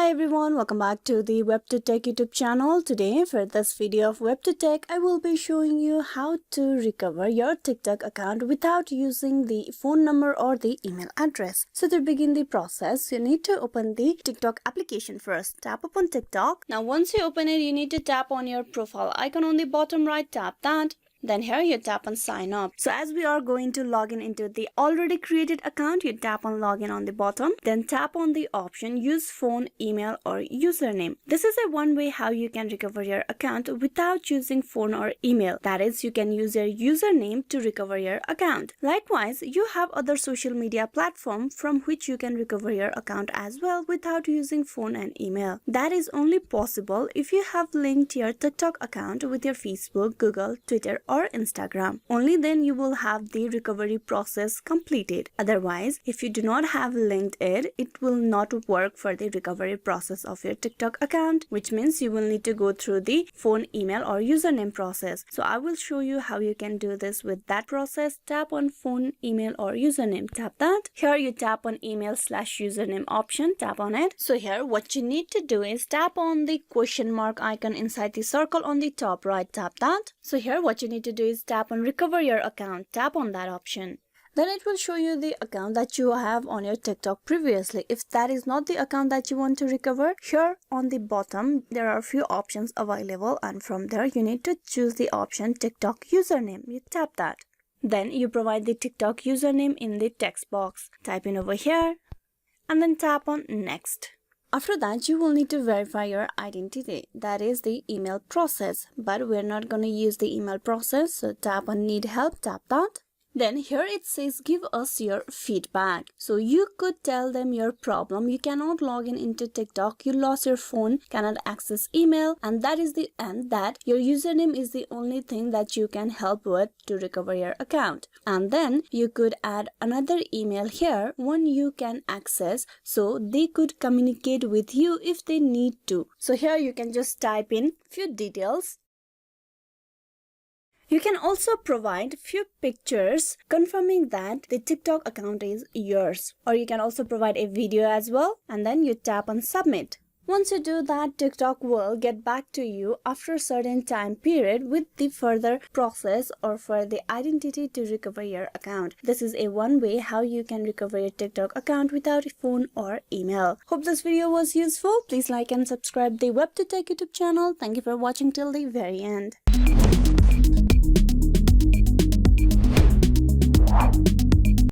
Hi everyone, welcome back to the WebToTech YouTube channel. Today for this video of WebToTech, I will be showing you how to recover your TikTok account without using the phone number or the email address. So to begin the process, you need to open the TikTok application first. Tap upon TikTok. Now once you open it, you need to tap on your profile icon on the bottom right, tap that. Then here you tap on sign up. So as we are going to log in into the already created account, you tap on login on the bottom. Then tap on the option use phone, email or username. This is a one way how you can recover your account without using phone or email. That is, you can use your username to recover your account. Likewise, you have other social media platform from which you can recover your account as well without using phone and email. That is only possible if you have linked your TikTok account with your Facebook, Google, Twitter or Instagram. Only then you will have the recovery process completed. Otherwise, if you do not have linked it, it will not work for the recovery process of your TikTok account, which means you will need to go through the phone, email or username process. So I will show you how you can do this with that process. Tap on phone, email or username. Tap that. Here you tap on email/username option. Tap on it. So here what you need to do is tap on the question mark icon inside the circle on the top right. Tap that. So here what you need to do is tap on recover your account. Tap on that option. Then it will show you the account that you have on your TikTok previously. If that is not the account that you want to recover, here on the bottom there are a few options available, and from there you need to choose the option TikTok username. You tap that. Then you provide the TikTok username in the text box. Type in over here and then tap on next. After that, you will need to verify your identity, that is the email process, but we're not going to use the email process, so tap on need help, tap that. Then here it says give us your feedback. So you could tell them your problem. You cannot log in into TikTok, you lost your phone, cannot access email, and that is the end, that your username is the only thing that you can help with to recover your account. And then you could add another email here, one you can access, so they could communicate with you if they need to. So here you can just type in few details. You can also provide few pictures confirming that the TikTok account is yours. Or you can also provide a video as well, and then you tap on submit. Once you do that, TikTok will get back to you after a certain time period with the further process or for the identity to recover your account. This is a one way how you can recover your TikTok account without a phone or email. Hope this video was useful. Please like and subscribe the WebToTech YouTube channel. Thank you for watching till the very end.